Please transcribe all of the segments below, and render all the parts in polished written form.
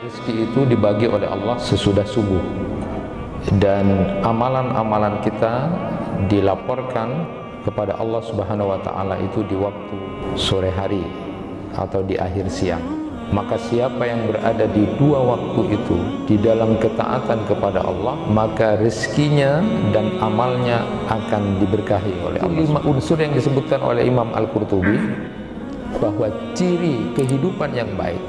Rezeki itu dibagi oleh Allah sesudah subuh, dan amalan-amalan kita dilaporkan kepada Allah Subhanahu wa Ta'ala itu di waktu sore hari atau di akhir siang. Maka siapa yang berada di dua waktu itu di dalam ketaatan kepada Allah, maka rezekinya dan amalnya akan diberkahi oleh Allah. 5 unsur yang disebutkan oleh Imam Al-Qurtubi, bahwa ciri kehidupan yang baik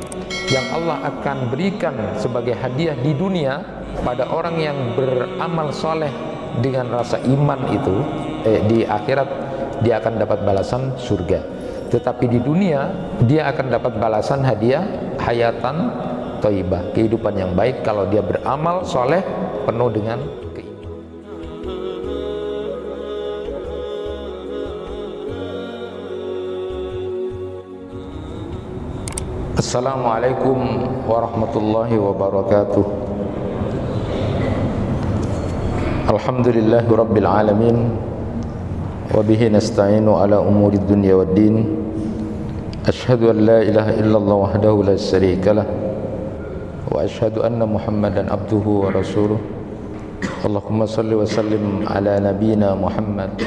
yang Allah akan berikan sebagai hadiah di dunia pada orang yang beramal soleh dengan rasa iman itu, di akhirat dia akan dapat balasan surga, tetapi di dunia dia akan dapat balasan hadiah hayatan thayyibah, kehidupan yang baik kalau dia beramal soleh penuh dengan keimanan. Assalamualaikum warahmatullahi wabarakatuh. Alhamdulillahi rabbil alamin, wabihi nasta'inu ala umuri dunya waddin. Ashhadu an la ilaha illallah wahdahu la syarika lah, wa ashhadu anna Muhammadan abduhu wa rasuluh. Allahumma salli wa sallim ala nabiyyina Muhammad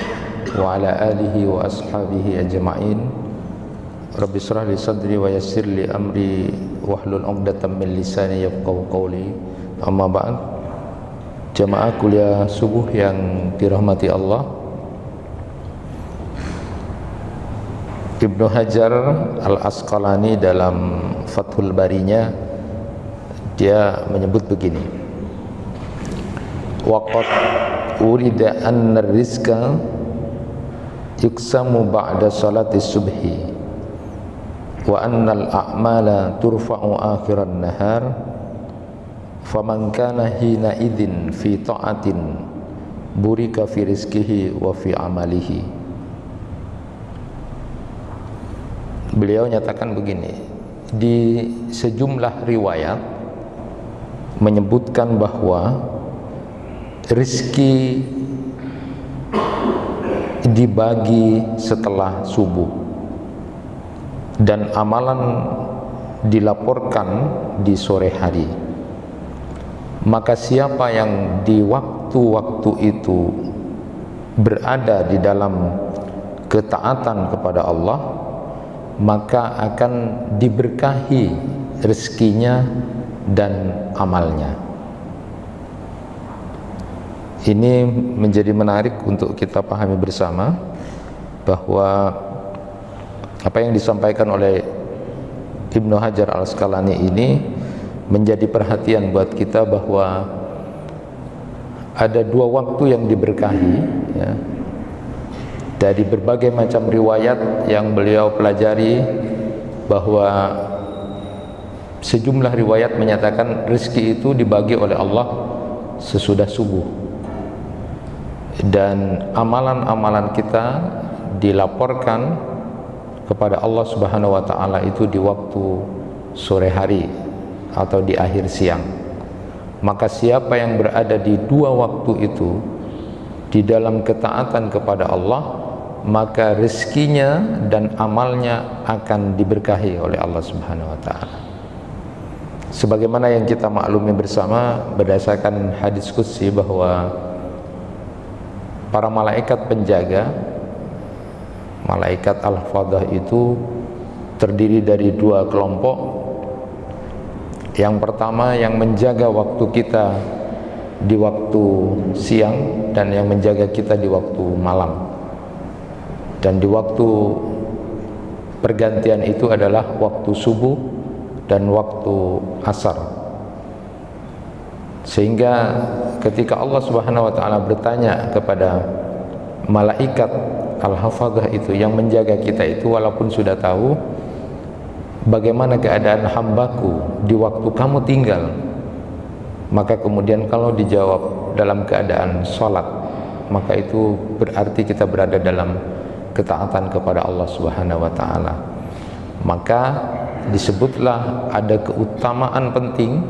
wa ala alihi wa ashabihi ajma'in. Rabbi shrah li sadri wa yassir li amri wahlul 'uqdatam min lisani yafqahu qawli. Amma ba'd. Jamaah kuliah subuh yang dirahmati Allah, Ibnu Hajar Al-Asqalani dalam Fathul Barinya dia menyebut begini: waqad urida anna rizqa yuksamu ba'da salati subhi wa annal a'mala turfa'u akhiran nahar faman kana hina idzin fi ta'atin burika fi rizqihi wa fi amalihi. Beliau nyatakan begini, di sejumlah riwayat menyebutkan bahwa rizki dibagi setelah subuh dan amalan dilaporkan di sore hari. Maka siapa yang di waktu-waktu itu berada di dalam ketaatan kepada Allah, maka akan diberkahi rezekinya dan amalnya. Ini menjadi menarik untuk kita pahami bersama, bahwa apa yang disampaikan oleh Ibnu Hajar Al-Asqalani ini menjadi perhatian buat kita, bahwa ada dua waktu yang diberkahi, ya. Dari berbagai macam riwayat yang beliau pelajari, bahwa sejumlah riwayat menyatakan rezeki itu dibagi oleh Allah sesudah subuh, dan amalan-amalan kita dilaporkan kepada Allah Subhanahu wa Ta'ala itu di waktu sore hari atau di akhir siang. Maka siapa yang berada di dua waktu itu di dalam ketaatan kepada Allah, maka rezekinya dan amalnya akan diberkahi oleh Allah Subhanahu wa Ta'ala. Sebagaimana yang kita maklumi bersama berdasarkan hadis qudsi, bahwa para malaikat penjaga, malaikat al-fadah itu terdiri dari dua kelompok. Yang pertama yang menjaga waktu kita di waktu siang, dan yang menjaga kita di waktu malam. Dan di waktu pergantian itu adalah waktu subuh dan waktu asar. Sehingga ketika Allah Subhanahu wa Ta'ala bertanya kepada malaikat al-hafadhah itu yang menjaga kita itu, walaupun sudah tahu bagaimana keadaan hambaku di waktu kamu tinggal, maka kemudian kalau dijawab dalam keadaan sholat, maka itu berarti kita berada dalam ketaatan kepada Allah Subhanahu wa Ta'ala. Maka disebutlah ada keutamaan penting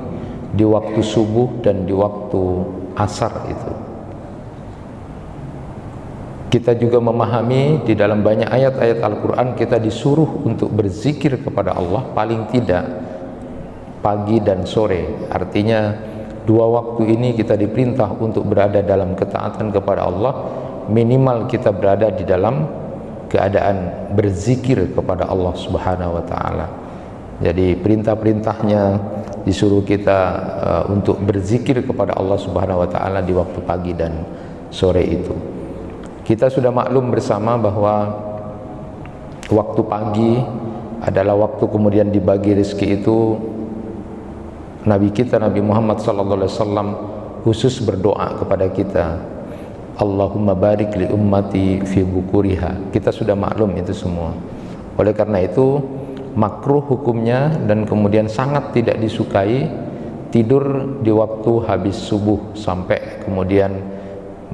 di waktu subuh dan di waktu asar itu. Kita juga memahami di dalam banyak ayat-ayat Al-Quran kita disuruh untuk berzikir kepada Allah paling tidak pagi dan sore. Artinya dua waktu ini kita diperintah untuk berada dalam ketaatan kepada Allah, minimal kita berada di dalam keadaan berzikir kepada Allah Subhanahu wa ta'ala. Jadi perintah-perintahnya disuruh kita untuk berzikir kepada Allah Subhanahu wa ta'ala di waktu pagi dan sore itu. Kita sudah maklum bersama bahwa waktu pagi adalah waktu kemudian dibagi rezeki itu. Nabi kita Nabi Muhammad SAW khusus berdoa kepada kita, Allahumma barik li ummati fi bukuriha. Kita sudah maklum itu semua. Oleh karena itu makruh hukumnya dan kemudian sangat tidak disukai tidur di waktu habis subuh sampai kemudian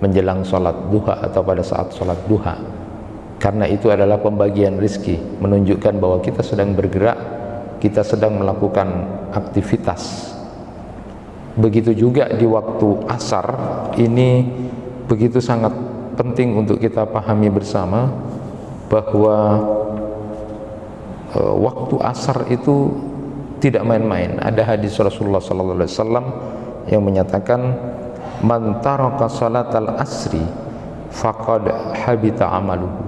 menjelang sholat duha atau pada saat sholat duha, karena itu adalah pembagian rizki, menunjukkan bahwa kita sedang bergerak, kita sedang melakukan aktivitas. Begitu juga di waktu asar, ini begitu sangat penting untuk kita pahami bersama bahwa waktu asar itu tidak main-main. Ada hadis Rasulullah SAW yang menyatakan, man taraka salatal asri faqad habita amaluhu.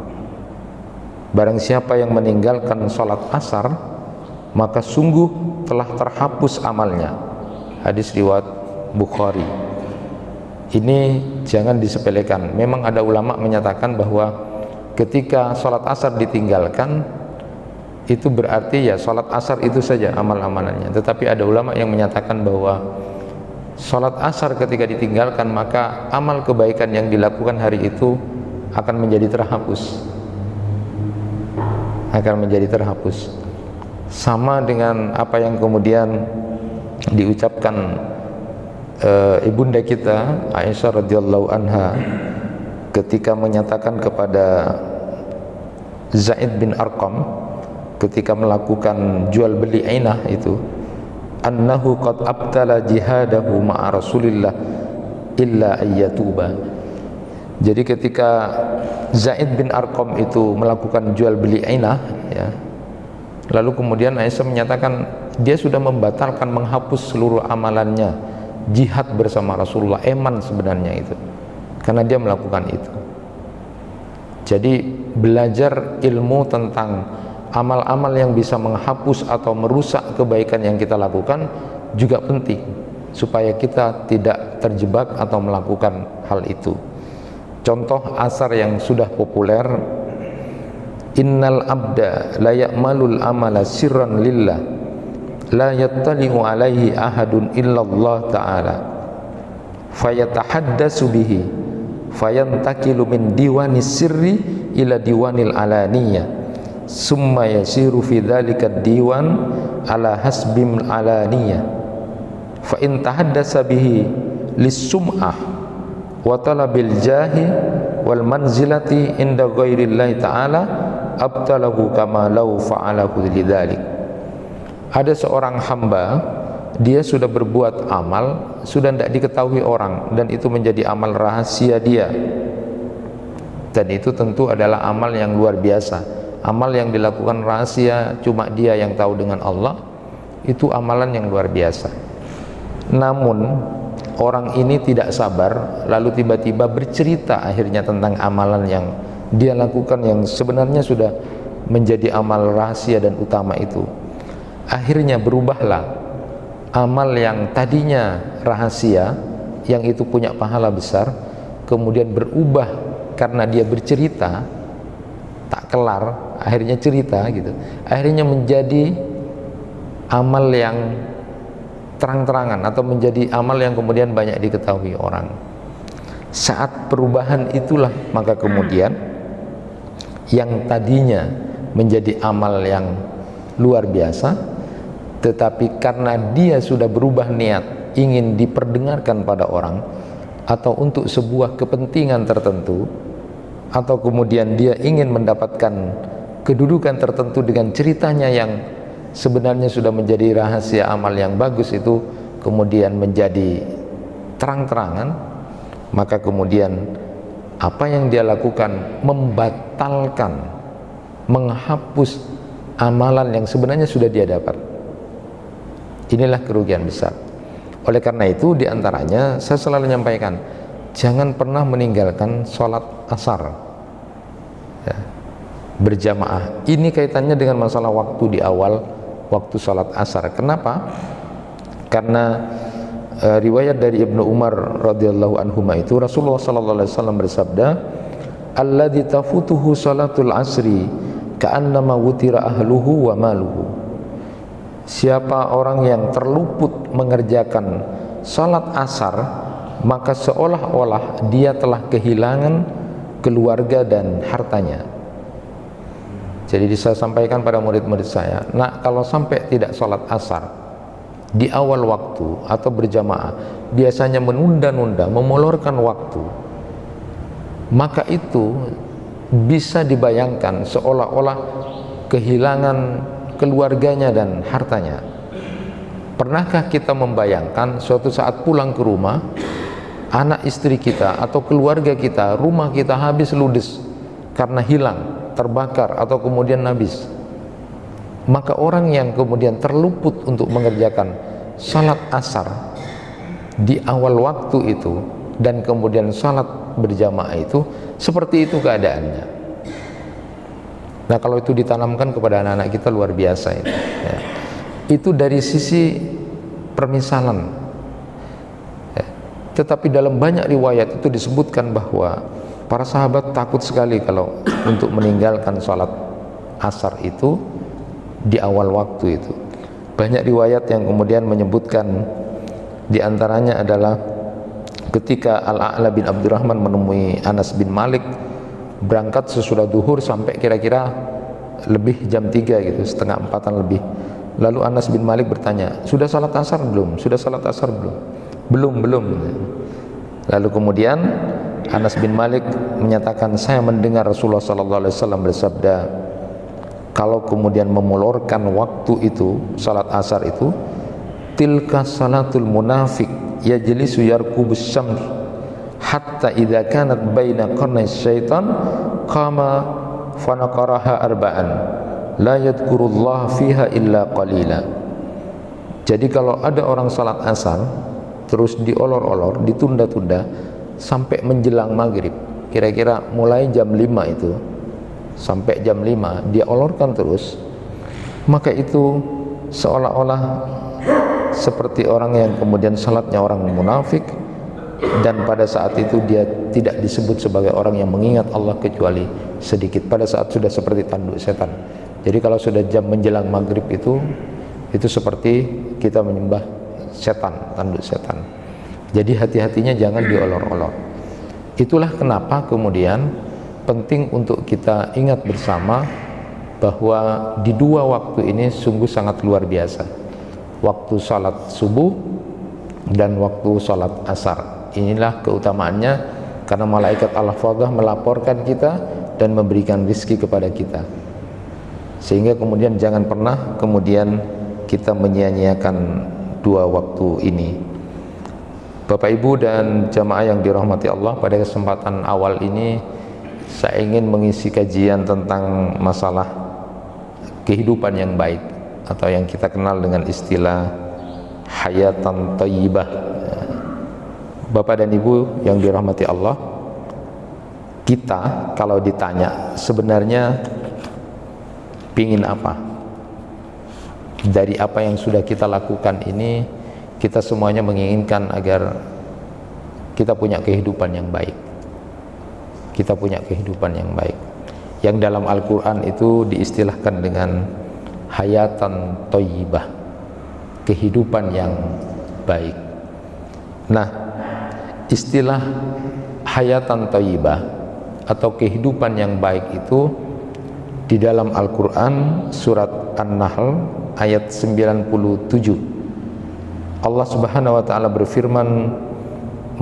Barang siapa yang meninggalkan salat asar, maka sungguh telah terhapus amalnya. Hadis riwayat Bukhari. Ini jangan disepelekan. Memang ada ulama menyatakan bahwa ketika salat asar ditinggalkan, itu berarti ya salat asar itu saja amal-amalannya. Tetapi ada ulama yang menyatakan bahwa salat asar ketika ditinggalkan, maka amal kebaikan yang dilakukan hari itu akan menjadi terhapus. Sama dengan apa yang kemudian diucapkan ibunda kita Aisyah radhiyallahu anha ketika menyatakan kepada Zaid bin Arqam ketika melakukan jual beli ainah itu, annahu qad abtala jihadahu ma'a Rasulillah illa ayyatuba. Jadi ketika Zaid bin Arqam itu melakukan jual beli ainah ya, lalu kemudian Aisyah menyatakan dia sudah membatalkan, menghapus seluruh amalannya jihad bersama Rasulullah, eman sebenarnya itu, karena dia melakukan itu. Jadi belajar ilmu tentang amal-amal yang bisa menghapus atau merusak kebaikan yang kita lakukan juga penting, supaya kita tidak terjebak atau melakukan hal itu. Contoh asar yang sudah populer, innal abda la ya'malul amala sirran lillah la yattali'u alaihi ahadun illallah ta'ala fayatahaddasu bihi fayantakilu min diwanis sirri ila diwanil alaniyah summa yasiru fi dzalika diwan ala hasbim alaniyah fa in tahaddasa bihi lis-sum'ah wa talabil jahi wal manzilati inda ghairillahi ta'ala abtalahu kama law fa'alahu lidzalik. Ada seorang hamba, dia sudah berbuat amal, sudah tidak diketahui orang, dan itu menjadi amal rahasia dia, dan itu tentu adalah amal yang luar biasa. Amal yang dilakukan rahasia, cuma dia yang tahu dengan Allah, itu amalan yang luar biasa. Namun orang ini tidak sabar, lalu tiba-tiba bercerita akhirnya tentang amalan yang dia lakukan yang sebenarnya sudah menjadi amal rahasia dan utama itu. Akhirnya berubahlah amal yang tadinya rahasia, yang itu punya pahala besar, kemudian berubah karena dia bercerita tak kelar, akhirnya cerita gitu, akhirnya menjadi amal yang terang-terangan atau menjadi amal yang kemudian banyak diketahui orang. Saat perubahan itulah maka kemudian yang tadinya menjadi amal yang luar biasa, tetapi karena dia sudah berubah niat ingin diperdengarkan pada orang atau untuk sebuah kepentingan tertentu, atau kemudian dia ingin mendapatkan kedudukan tertentu dengan ceritanya yang sebenarnya sudah menjadi rahasia amal yang bagus, itu kemudian menjadi terang-terangan, maka kemudian apa yang dia lakukan membatalkan, menghapus amalan yang sebenarnya sudah dia dapat. Inilah kerugian besar. Oleh karena itu diantaranya saya selalu menyampaikan, jangan pernah meninggalkan sholat asar ya, berjamaah. Ini kaitannya dengan masalah waktu di awal waktu sholat asar. Kenapa? Karena riwayat dari Ibnu Umar radhiyallahu anhuma itu Rasulullah sallallahu alaihi wasallam bersabda, alladzi tafutuhu salatul asri ka'annama wutira ahluhu wa maluhu. Siapa orang yang terluput mengerjakan salat asar, maka seolah-olah dia telah kehilangan keluarga dan hartanya. Jadi saya sampaikan pada murid-murid saya, nah kalau sampai tidak salat asar di awal waktu atau berjamaah, biasanya menunda-nunda, memolorkan waktu, maka itu bisa dibayangkan seolah-olah kehilangan keluarganya dan hartanya. Pernahkah kita membayangkan suatu saat pulang ke rumah, anak istri kita atau keluarga kita, rumah kita habis ludes karena hilang, terbakar atau kemudian habis? Maka orang yang kemudian terluput untuk mengerjakan salat asar di awal waktu itu dan kemudian salat berjamaah itu, seperti itu keadaannya. Nah kalau itu ditanamkan kepada anak-anak kita luar biasa itu ya. Itu dari sisi permisalan ya. Tetapi dalam banyak riwayat itu disebutkan bahwa para sahabat takut sekali kalau untuk meninggalkan salat asar itu di awal waktu itu. Banyak riwayat yang kemudian menyebutkan, diantaranya adalah ketika Al-A'la bin Abdurrahman menemui Anas bin Malik berangkat sesudah duhur sampai kira-kira lebih jam 3 gitu, setengah 4-an lebih. Lalu Anas bin Malik bertanya, sudah salat asar belum? Sudah salat asar belum? Belum. Lalu kemudian Anas bin Malik menyatakan, saya mendengar Rasulullah sallallahu alaihi wasallam bersabda, kalau kemudian memolorkan waktu itu, salat asar itu, tilka salatul munafik yajlisu yarqubus syams hatta idza kanat baina qarnay syaitan qama fanaqaraha arba'an la yadhkurullah fiha illa qalila. Jadi kalau ada orang salat asar terus diolor-olor, ditunda-tunda sampai menjelang maghrib, kira-kira mulai jam 5 itu sampai jam 5 dia olorkan terus, maka itu seolah-olah seperti orang yang kemudian salatnya orang munafik, dan pada saat itu dia tidak disebut sebagai orang yang mengingat Allah kecuali sedikit, pada saat sudah seperti tanduk setan. Jadi kalau sudah jam menjelang maghrib itu seperti kita menyembah setan, tanduk setan. Jadi hati-hatinya jangan diolor-olor. Itulah kenapa kemudian penting untuk kita ingat bersama bahwa di dua waktu ini sungguh sangat luar biasa, waktu salat subuh dan waktu salat asar. Inilah keutamaannya, karena malaikat Al-Fadhah melaporkan kita dan memberikan rizki kepada kita, sehingga kemudian jangan pernah kemudian kita menyia-nyiakan dua waktu ini. Bapak Ibu dan jamaah yang dirahmati Allah, pada kesempatan awal ini saya ingin mengisi kajian tentang masalah kehidupan yang baik, atau yang kita kenal dengan istilah hayatan thayyibah. Bapak dan Ibu yang dirahmati Allah, kita kalau ditanya sebenarnya pingin apa dari apa yang sudah kita lakukan ini, kita semuanya menginginkan agar kita punya kehidupan yang baik. Kita punya kehidupan yang baik, yang dalam Al-Quran itu diistilahkan dengan hayatan thayyibah, kehidupan yang baik. Nah, istilah hayatan thayyibah atau kehidupan yang baik itu di dalam Al-Quran surat An-Nahl ayat 97, Allah Subhanahu wa ta'ala berfirman,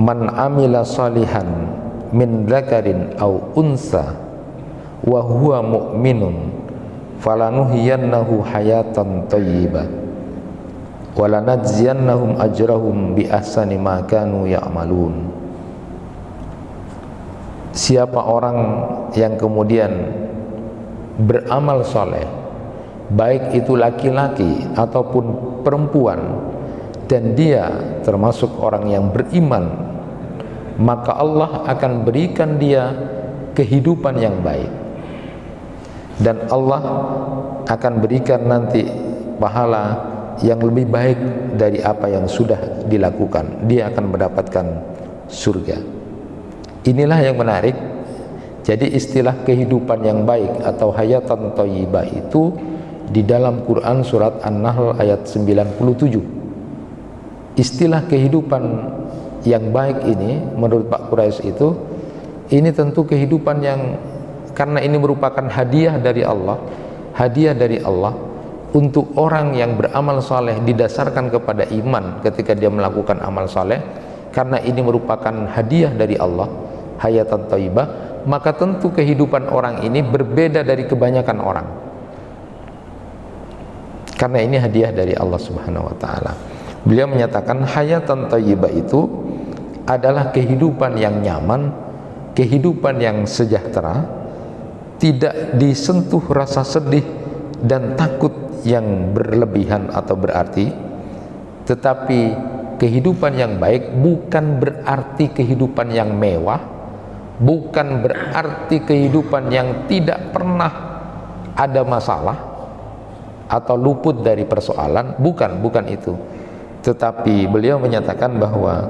man amila salihan min dzakarin aw unsa wa huwa mu'minun falanuhyiyannahu hayatan thayyibah wa lanajziyannahum ajrahum bi ahsani ma kanu ya'malun. siapa orang yang kemudian beramal soleh, baik itu laki-laki ataupun perempuan, dan dia termasuk orang yang beriman, maka Allah akan berikan dia kehidupan yang baik, dan Allah akan berikan nanti pahala yang lebih baik dari apa yang sudah dilakukan. Dia akan mendapatkan surga. Inilah yang menarik. Jadi istilah kehidupan yang baik atau hayatan thayyibah itu di dalam Quran surat An-Nahl ayat 97. Istilah kehidupan yang baik ini menurut Pak Quraisy itu, ini tentu kehidupan yang, karena ini merupakan hadiah dari Allah, hadiah dari Allah untuk orang yang beramal saleh didasarkan kepada iman ketika dia melakukan amal saleh. Karena ini merupakan hadiah dari Allah, hayatan thayyibah, maka tentu kehidupan orang ini berbeda dari kebanyakan orang, karena ini hadiah dari Allah Subhanahu wa ta'ala. Beliau menyatakan hayatan thayyibah itu adalah kehidupan yang nyaman, kehidupan yang sejahtera, tidak disentuh rasa sedih dan takut yang berlebihan atau berarti. Tetapi kehidupan yang baik bukan berarti kehidupan yang mewah, bukan berarti kehidupan yang tidak pernah ada masalah atau luput dari persoalan, bukan itu. Tetapi beliau menyatakan bahwa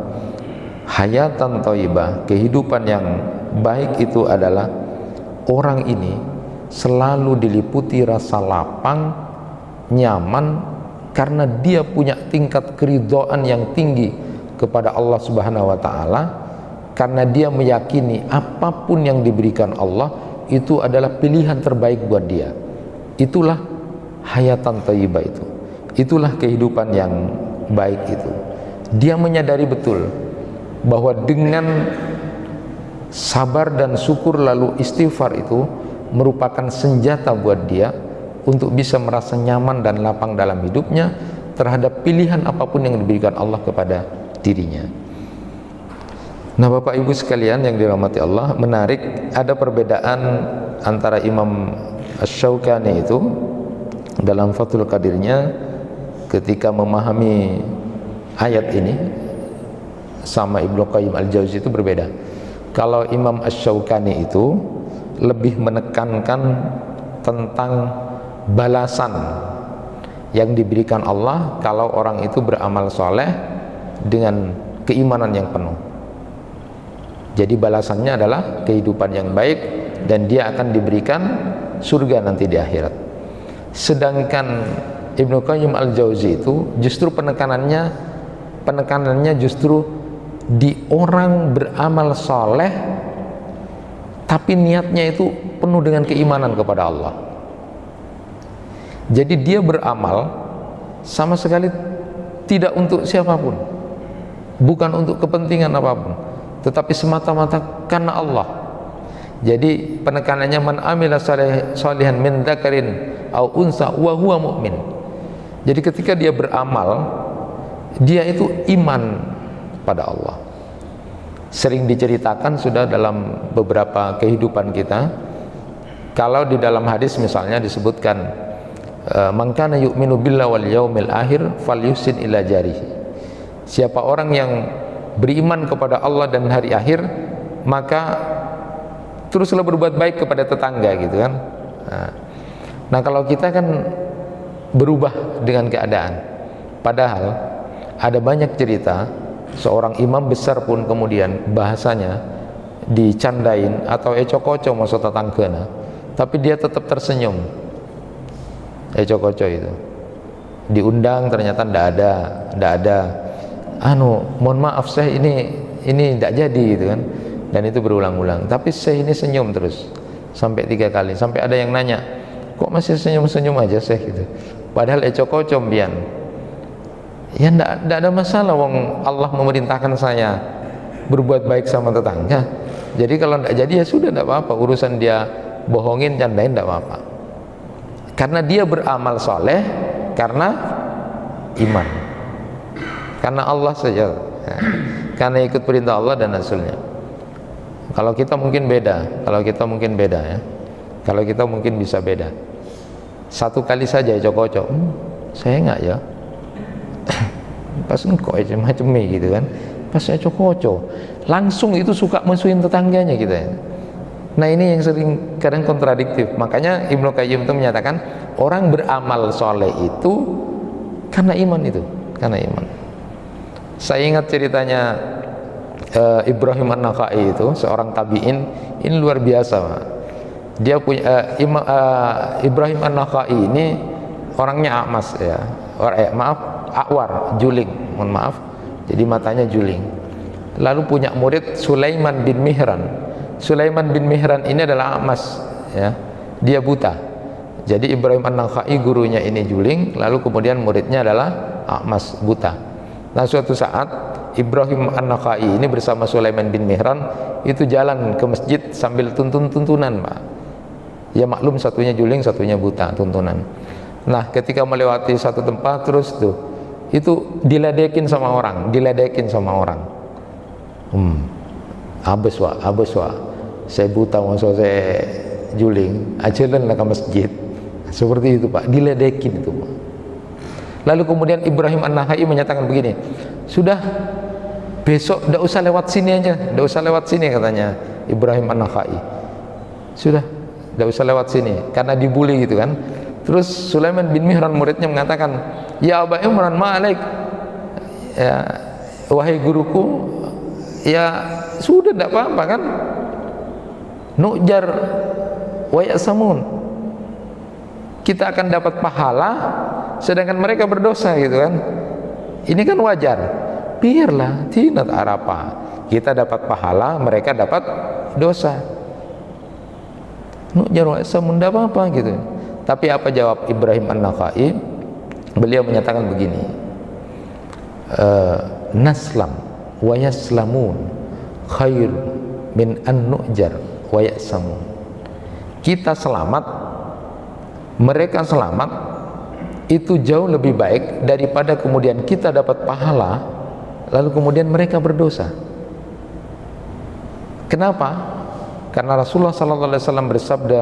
hayatan thayyibah, kehidupan yang baik itu adalah orang ini selalu diliputi rasa lapang, nyaman, karena dia punya tingkat keridhaan yang tinggi kepada Allah Subhanahu wa ta'ala, karena dia meyakini apapun yang diberikan Allah itu adalah pilihan terbaik buat dia. Itulah hayatan thayyibah itu. Itulah kehidupan yang baik itu. Dia menyadari betul bahwa dengan sabar dan syukur lalu istighfar itu merupakan senjata buat dia untuk bisa merasa nyaman dan lapang dalam hidupnya terhadap pilihan apapun yang diberikan Allah kepada dirinya. Nah, Bapak Ibu sekalian yang dirahmati Allah, menarik, ada perbedaan antara Imam Asy-Syaukani itu dalam Fathul Qadirnya ketika memahami ayat ini sama Ibnu Qayyim Al-Jauzi itu berbeda. Kalau Imam Asy-Syaukani itu lebih menekankan tentang balasan yang diberikan Allah kalau orang itu beramal soleh dengan keimanan yang penuh. Jadi balasannya adalah kehidupan yang baik dan dia akan diberikan surga nanti di akhirat. Sedangkan Ibnu Qayyim Al-Jauzi itu justru penekanannya justru di orang beramal soleh tapi niatnya itu penuh dengan keimanan kepada Allah. Jadi dia beramal sama sekali tidak untuk siapapun, bukan untuk kepentingan apapun, tetapi semata-mata karena Allah. Jadi penekanannya man amila salihan min dzakarin au unsa wa huwa mu'min. Jadi ketika dia beramal, dia itu iman pada Allah. Sering diceritakan sudah dalam beberapa kehidupan kita, kalau di dalam hadis misalnya disebutkan man kana yu'minu billahi wal yaumil akhir falyusin ila jarihi. Siapa orang yang beriman kepada Allah dan hari akhir, maka teruslah berbuat baik kepada tetangga, gitu kan. Nah, kalau kita kan berubah dengan keadaan. Padahal ada banyak cerita seorang imam besar pun kemudian bahasanya dicandain atau eco-koco maksud tetanggana, tapi dia tetap tersenyum. Eco-koco itu diundang ternyata ndak ada. Mohon maaf Syekh, ini ndak jadi, gitu kan. Dan itu berulang-ulang, tapi Syekh ini senyum terus sampai 3 kali, sampai ada yang nanya, kok masih senyum-senyum aja Syekh gitu. Padahal eco-koco mbian. Ya ndak ada masalah, wong Allah memerintahkan saya berbuat baik sama tetangga. Jadi kalau ndak jadi ya sudah, ndak apa-apa, urusan dia bohongin, candain, ndak apa-apa. Karena dia beramal soleh karena iman, karena Allah saja, karena ikut perintah Allah dan Rasulnya. Kalau kita mungkin beda, ya. Kalau kita mungkin bisa beda. Satu kali saja cocok, saya enggak ya. Pas engkau aja macam gitu kan. Pas saya cocok, langsung itu suka musuhin tetangganya kita. Nah ini yang sering kadang kontradiktif. Makanya Ibnu Qayyim itu menyatakan orang beramal soleh itu karena iman itu, karena iman. Saya ingat ceritanya Ibrahim An-Nakha'i itu seorang tabi'in, ini luar biasa Pak. Dia punya Ibrahim An-Nakha'i ini orangnya amas ya, akwar, juling, mohon maaf, jadi matanya juling. Lalu punya murid Sulaiman bin Mihran. Sulaiman bin Mihran ini adalah amas ya, dia buta. Jadi Ibrahim An-Nakha'i gurunya ini juling, lalu kemudian muridnya adalah amas, buta. Nah suatu saat Ibrahim An-Nakha'i ini bersama Sulaiman bin Mihran itu jalan ke masjid sambil tuntunan Pak. Ya maklum satunya juling, satunya buta, tuntunan. Nah ketika melewati satu tempat terus tuh itu diledekin sama orang. Abes wa, saya buta maksud saya juling, ajaranlah ke masjid. Seperti itu Pak, diledekin itu Pak. Lalu kemudian Ibrahim An-Nakha'i menyatakan begini, sudah besok tidak usah lewat sini aja, tidak usah lewat sini katanya Ibrahim An-Nakha'i. Sudah, tidak usah lewat sini karena dibully gitu kan. Terus Sulaiman bin Mihran muridnya mengatakan, ya Aba Imran ma'alaik, ya wahai guruku, ya sudah tidak apa-apa kan, nujar wa ya'samun, kita akan dapat pahala sedangkan mereka berdosa gitu kan. Ini kan wajar, biarlah tinat arapa, kita dapat pahala, mereka dapat dosa. Nujar wa ya'samun, tidak apa-apa gitu. Tapi apa jawab Ibrahim An-Nakha'i? Beliau menyatakan begini, naslam wa yaslamun khair min an nu'jar wa ya'samun. Kita selamat, mereka selamat, itu jauh lebih baik daripada kemudian kita dapat pahala lalu kemudian mereka berdosa. Kenapa? Karena Rasulullah SAW bersabda,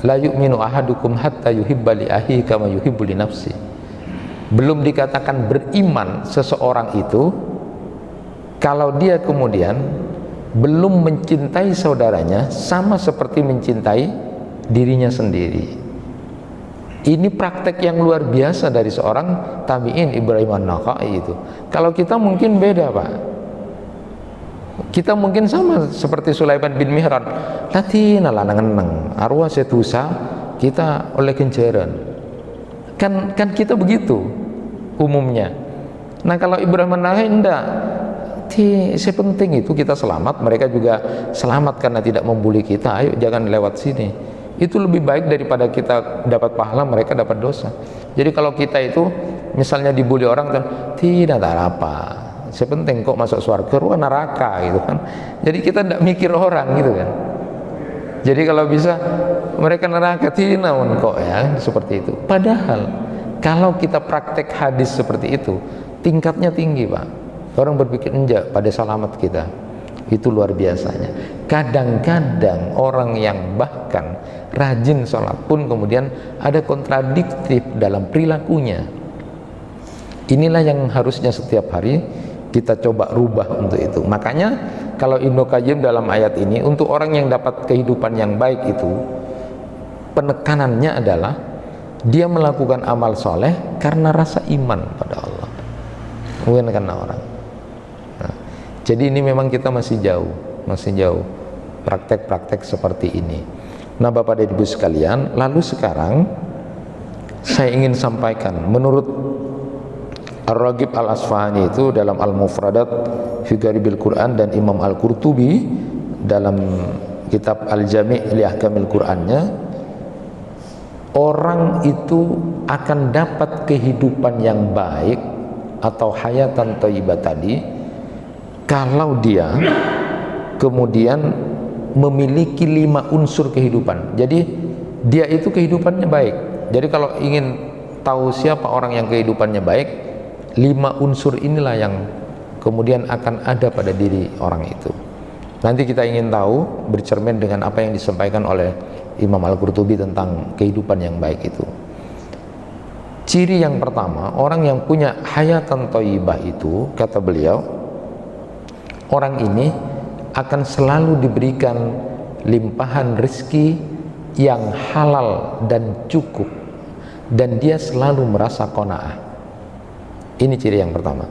la yu'minu ahadukum hatta yuhibba li akhihi kama yuhibbu li nafsi. Belum dikatakan beriman seseorang itu kalau dia kemudian belum mencintai saudaranya sama seperti mencintai dirinya sendiri. Ini praktek yang luar biasa dari seorang tabi'in Ibrahim An-Nakha'i itu. Kalau kita mungkin beda Pak. Kita mungkin sama seperti Sulaiman bin Mihran, latina lanang-nang arwah setusa kita oleh kenceran. Kan kita begitu umumnya. Nah kalau Ibrahim An-Nakha'i enggak, sepenting itu kita selamat, mereka juga selamat karena tidak membuli kita. Ayo jangan lewat sini. Itu lebih baik daripada kita dapat pahala, mereka dapat dosa. Jadi kalau kita itu misalnya dibully orang, tidak apa, sepenting kok masuk surga, ruang neraka gitu kan. Jadi kita tidak mikir orang gitu kan. Jadi kalau bisa mereka neraka, tidak kok ya, seperti itu. Padahal kalau kita praktek hadis seperti itu, tingkatnya tinggi Pak. Orang berpikir enggak pada selamat kita. Itu luar biasanya. Kadang-kadang orang yang bahkan rajin sholat pun kemudian ada kontradiktif dalam perilakunya. Inilah yang harusnya setiap hari kita coba rubah untuk itu. Makanya kalau Ibnu Qayyim dalam ayat ini, untuk orang yang dapat kehidupan yang baik itu, penekanannya adalah dia melakukan amal soleh karena rasa iman pada Allah, bukan karena orang. Jadi ini memang kita masih jauh praktek-praktek seperti ini. Nah Bapak dan Ibu sekalian, lalu sekarang saya ingin sampaikan, menurut Ar-Raghib Al-Asfahani itu dalam Al-Mufradat fi Gharibil Quran, dan Imam Al-Qurtubi dalam kitab Al-Jami' li Ahkamil Qurannya, orang itu akan dapat kehidupan yang baik atau hayatan thayyibah tadi kalau dia kemudian memiliki 5 unsur kehidupan. Jadi dia itu kehidupannya baik. Jadi kalau ingin tahu siapa orang yang kehidupannya baik, 5 unsur inilah yang kemudian akan ada pada diri orang itu. Nanti kita ingin tahu bercermin dengan apa yang disampaikan oleh Imam Al-Qurtubi tentang kehidupan yang baik itu. Ciri yang pertama, orang yang punya hayatan thayyibah itu, kata beliau, orang ini akan selalu diberikan limpahan rezeki yang halal dan cukup, dan dia selalu merasa qanaah. Ini ciri yang pertama.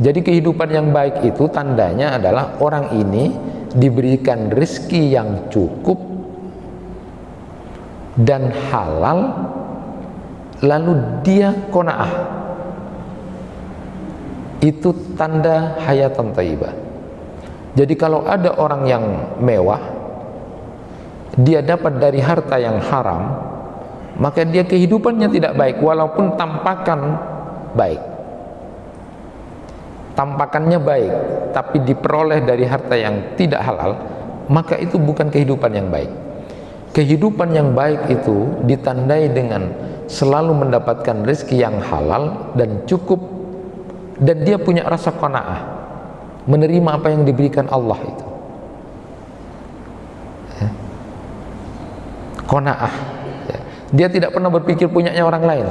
Jadi kehidupan yang baik itu tandanya adalah orang ini diberikan rezeki yang cukup dan halal, lalu dia qanaah. Itu tanda hayatan thayyibah. Jadi kalau ada orang yang mewah, dia dapat dari harta yang haram, maka dia kehidupannya tidak baik walaupun tampakan baik. Tampakannya baik, tapi diperoleh dari harta yang tidak halal, maka itu bukan kehidupan yang baik. Kehidupan yang baik itu ditandai dengan selalu mendapatkan rezeki yang halal dan cukup, dan dia punya rasa qanaah, menerima apa yang diberikan Allah itu. Qanaah. Dia tidak pernah berpikir punyanya orang lain.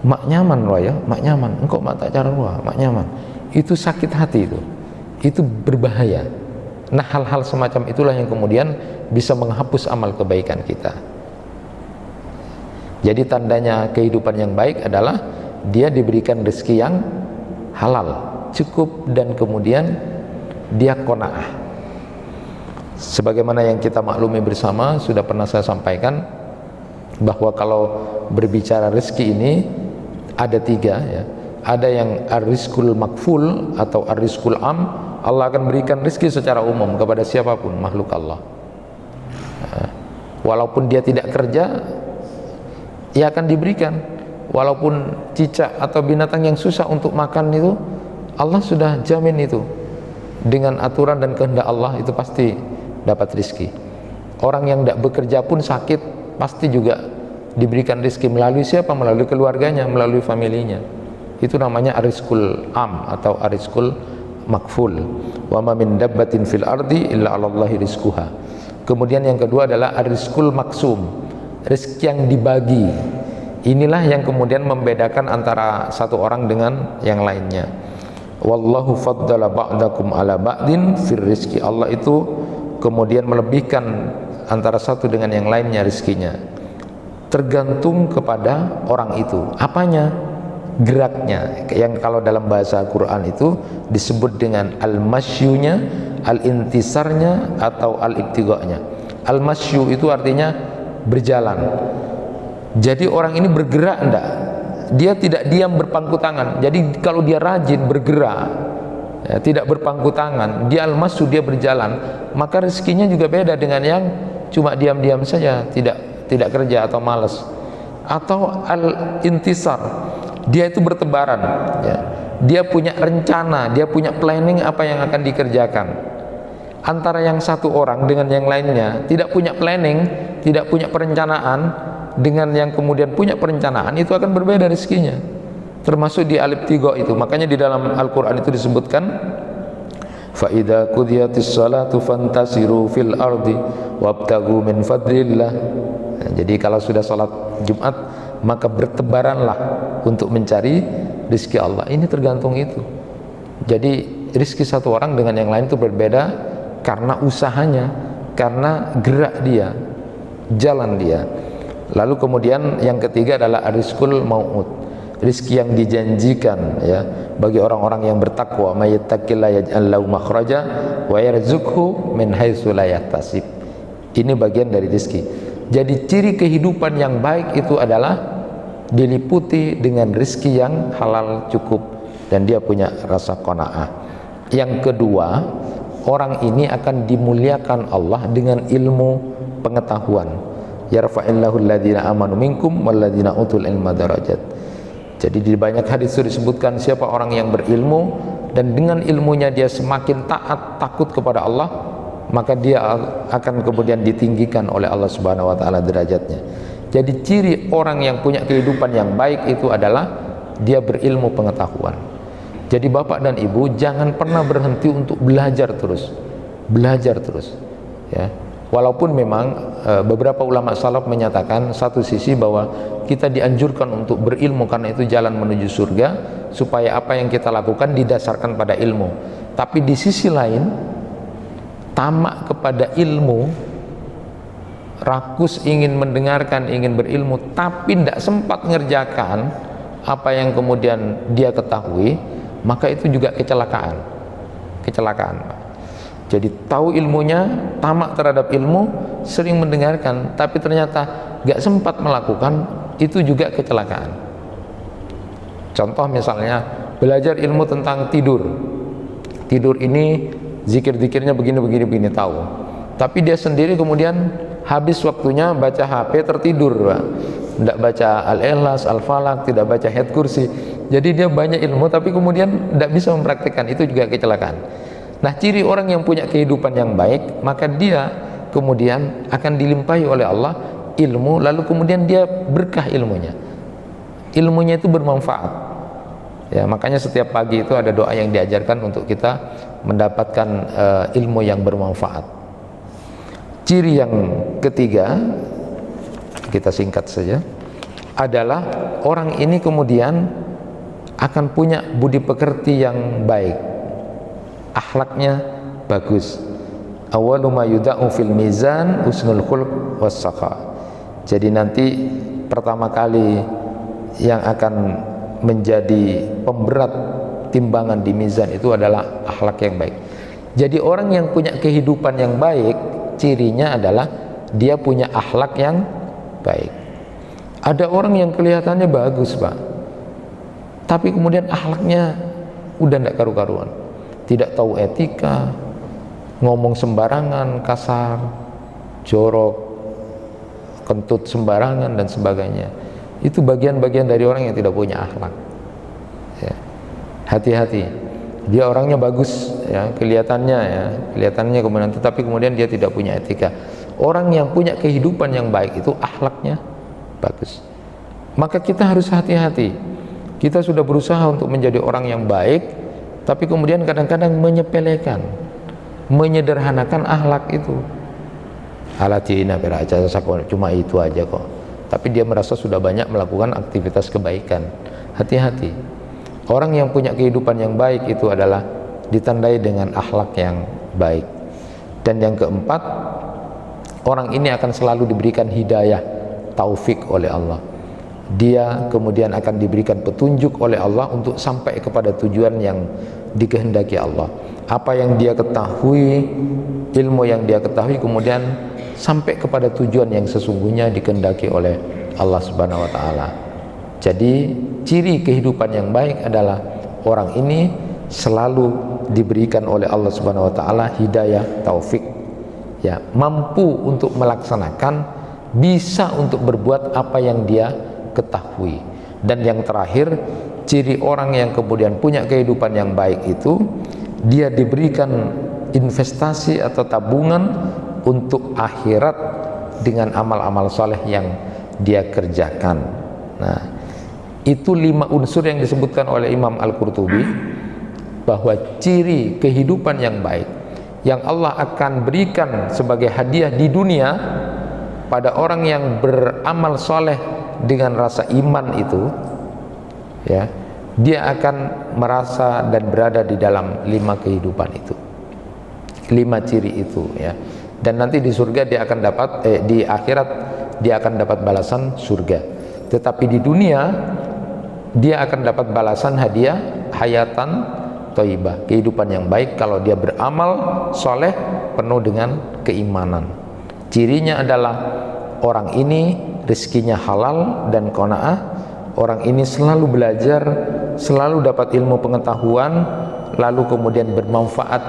Mak nyaman loh ya, mak nyaman. Engkau mak tak cara loh, mak nyaman. Itu sakit hati itu. Itu berbahaya. Nah, hal-hal semacam itulah yang kemudian bisa menghapus amal kebaikan kita. Jadi tandanya kehidupan yang baik adalah dia diberikan rezeki yang halal, cukup, dan kemudian dia qanaah. Sebagaimana yang kita maklumi bersama, sudah pernah saya sampaikan bahwa kalau berbicara rezeki ini ada tiga ya. Ada yang ar-rizqul makful atau ar-rizqul am. Allah akan berikan rezeki secara umum kepada siapapun makhluk Allah. Walaupun dia tidak kerja, ia akan diberikan. Walaupun cicak atau binatang yang susah untuk makan itu, Allah sudah jamin itu. Dengan aturan dan kehendak Allah itu pasti dapat rezeki. Orang yang tidak bekerja pun sakit, pasti juga diberikan rezeki melalui siapa? Melalui keluarganya, melalui familinya. Itu namanya ar-rizqul am atau ar-rizqul makful. Wa ma min dabbatin fil ardi illa 'alallahi rizquha. Kemudian yang kedua adalah ar-rizqul maksum, rezeki yang dibagi. Inilah yang kemudian membedakan antara satu orang dengan yang lainnya. Wallahu faddala ba'dakum 'ala ba'din fir rizqi. Allah itu kemudian melebihkan antara satu dengan yang lainnya rezekinya. Tergantung kepada orang itu. Apanya? Geraknya. Yang kalau dalam bahasa Quran itu disebut dengan al-masyunya, al-intisarnya, atau al-ibtiga'nya. Al-masyu itu artinya berjalan. Jadi orang ini bergerak enggak? Dia tidak diam berpangku tangan. Jadi kalau dia rajin bergerak, ya, tidak berpangku tangan, dia al-masyu, dia berjalan, maka rezekinya juga beda dengan yang cuma diam-diam saja, tidak kerja atau malas. Atau al-intisar, dia itu bertebaran ya. Dia punya rencana, dia punya planning apa yang akan dikerjakan. Antara yang satu orang dengan yang lainnya tidak punya planning, tidak punya perencanaan, dengan yang kemudian punya perencanaan, itu akan berbeda rezekinya. Termasuk di al-ibtigha itu. Makanya di dalam Al-Quran itu disebutkan, fa idza qudiyatis salatu fantasiru fil ardi wabtagu min fadlillah. Nah, jadi kalau sudah salat Jumat, maka bertebaranlah untuk mencari rezeki Allah. Ini tergantung itu. Jadi rezeki satu orang dengan yang lain itu berbeda karena usahanya, karena gerak dia, jalan dia. Lalu kemudian yang ketiga adalah ar-rizqul mau'ud, rezeki yang dijanjikan ya bagi orang-orang yang bertakwa. May yattaqillaha yaj'al lahu makhraja wa yarzuqhu min haitsu la yahtasib. Ini bagian dari rezeki. Jadi ciri kehidupan yang baik itu adalah diliputi dengan rezeki yang halal, cukup, dan dia punya rasa qanaah. Yang kedua, orang ini akan dimuliakan Allah dengan ilmu pengetahuan. Yarfa'illahu alladhina amanu minkum walladhina utul ilma darajat. Jadi di banyak hadis itu disebutkan siapa orang yang berilmu dan dengan ilmunya dia semakin taat, takut kepada Allah, maka dia akan kemudian ditinggikan oleh Allah Subhanahu wa taala derajatnya. Jadi ciri orang yang punya kehidupan yang baik itu adalah dia berilmu pengetahuan. Jadi bapak dan ibu jangan pernah berhenti untuk belajar terus. belajar terus, ya. Walaupun memang beberapa ulama salaf menyatakan satu sisi bahwa kita dianjurkan untuk berilmu karena itu jalan menuju surga, supaya apa yang kita lakukan didasarkan pada ilmu. Tapi di sisi lain, tamak kepada ilmu, rakus ingin mendengarkan, ingin berilmu, tapi tidak sempat ngerjakan apa yang kemudian dia ketahui, maka itu juga kecelakaan. Jadi tahu ilmunya, tamak terhadap ilmu, sering mendengarkan, tapi ternyata gak sempat melakukan, itu juga kecelakaan. Contoh misalnya belajar ilmu tentang tidur. Tidur ini zikir-zikirnya begini tahu. Tapi dia sendiri kemudian habis waktunya baca HP, tertidur, Pak. Tidak baca Al-Ikhlas, Al-Falaq, tidak baca Ayat Kursi. Jadi dia banyak ilmu tapi kemudian tidak bisa mempraktikkan, itu juga kecelakaan. Nah, ciri orang yang punya kehidupan yang baik, maka dia kemudian akan dilimpahi oleh Allah ilmu, lalu kemudian dia berkah ilmunya. Ilmunya itu bermanfaat. Ya, makanya setiap pagi itu ada doa yang diajarkan untuk kita mendapatkan ilmu yang bermanfaat. Ciri yang ketiga, kita singkat saja, adalah orang ini kemudian akan punya budi pekerti yang baik. Akhlaknya bagus. Awwalu ma yuda'u fil mizan husnul khuluq was saqa. Jadi nanti pertama kali yang akan menjadi pemberat timbangan di mizan itu adalah akhlak yang baik. Jadi orang yang punya kehidupan yang baik, cirinya adalah dia punya akhlak yang baik. Ada orang yang kelihatannya bagus, Pak, tapi kemudian akhlaknya udah tidak karu-karuan, tidak tahu etika, ngomong sembarangan, kasar, jorok, kentut sembarangan dan sebagainya. Itu bagian-bagian dari orang yang tidak punya akhlak. Ya. Hati-hati. Dia orangnya bagus, ya, kelihatannya kemudian, tetapi kemudian dia tidak punya etika. Orang yang punya kehidupan yang baik itu akhlaknya bagus. Maka kita harus hati-hati. Kita sudah berusaha untuk menjadi orang yang baik, tapi kemudian kadang-kadang menyepelekan, menyederhanakan akhlak itu. Alatina beraja, cuma itu aja kok. Tapi dia merasa sudah banyak melakukan aktivitas kebaikan. Hati-hati. Orang yang punya kehidupan yang baik itu adalah ditandai dengan akhlak yang baik. Dan yang keempat, orang ini akan selalu diberikan hidayah, taufik oleh Allah. Dia kemudian akan diberikan petunjuk oleh Allah untuk sampai kepada tujuan yang dikehendaki Allah. Apa yang dia ketahui, ilmu yang dia ketahui, kemudian sampai kepada tujuan yang sesungguhnya dikehendaki oleh Allah Subhanahu wa taala. Jadi ciri kehidupan yang baik adalah orang ini selalu diberikan oleh Allah Subhanahu wa taala hidayah, taufik, ya, mampu untuk melaksanakan, bisa untuk berbuat apa yang dia ketahui. Dan yang terakhir, ciri orang yang kemudian punya kehidupan yang baik itu, dia diberikan investasi atau tabungan untuk akhirat dengan amal-amal soleh yang dia kerjakan. Nah, itu 5 unsur yang disebutkan oleh Imam Al-Qurtubi, bahwa ciri kehidupan yang baik yang Allah akan berikan sebagai hadiah di dunia pada orang yang beramal soleh dengan rasa iman itu, ya, dia akan merasa dan berada di dalam 5 kehidupan itu, 5 ciri itu, ya. Dan nanti di surga dia akan dapat, di akhirat dia akan dapat balasan surga. Tetapi di dunia dia akan dapat balasan hadiah hayatan thayyibah, kehidupan yang baik kalau dia beramal soleh penuh dengan keimanan. Cirinya adalah orang ini rezekinya halal dan qanaah, orang ini selalu belajar, selalu dapat ilmu pengetahuan, lalu kemudian bermanfaat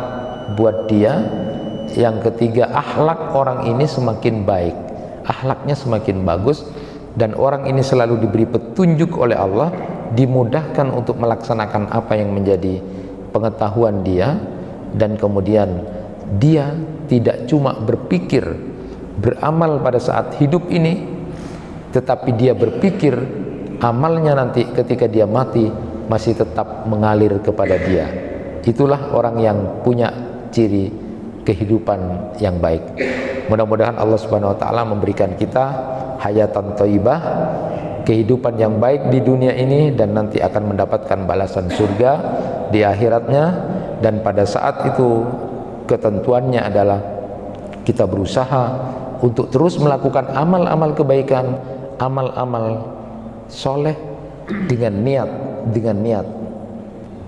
buat dia. Yang ketiga, akhlak orang ini semakin baik, akhlaknya semakin bagus, dan orang ini selalu diberi petunjuk oleh Allah, dimudahkan untuk melaksanakan apa yang menjadi pengetahuan dia, dan kemudian dia tidak cuma berpikir beramal pada saat hidup ini, tetapi dia berpikir amalnya nanti ketika dia mati masih tetap mengalir kepada dia. Itulah orang yang punya ciri kehidupan yang baik. Mudah-mudahan Allah Subhanahu wa taala memberikan kita hayatan thayyibah, kehidupan yang baik di dunia ini, dan nanti akan mendapatkan balasan surga di akhiratnya. Dan pada saat itu ketentuannya adalah kita berusaha untuk terus melakukan amal-amal kebaikan, amal-amal soleh dengan niat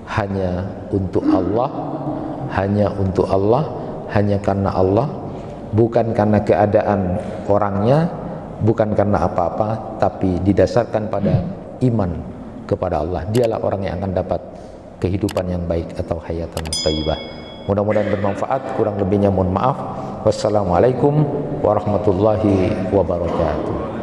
hanya untuk Allah, hanya karena Allah, bukan karena keadaan orangnya, bukan karena apa-apa, tapi didasarkan pada iman kepada Allah. Dialah orang yang akan dapat kehidupan yang baik atau hayatan thayyibah. Mudah-mudahan bermanfaat, kurang lebihnya mohon maaf. Wassalamualaikum warahmatullahi wabarakatuh.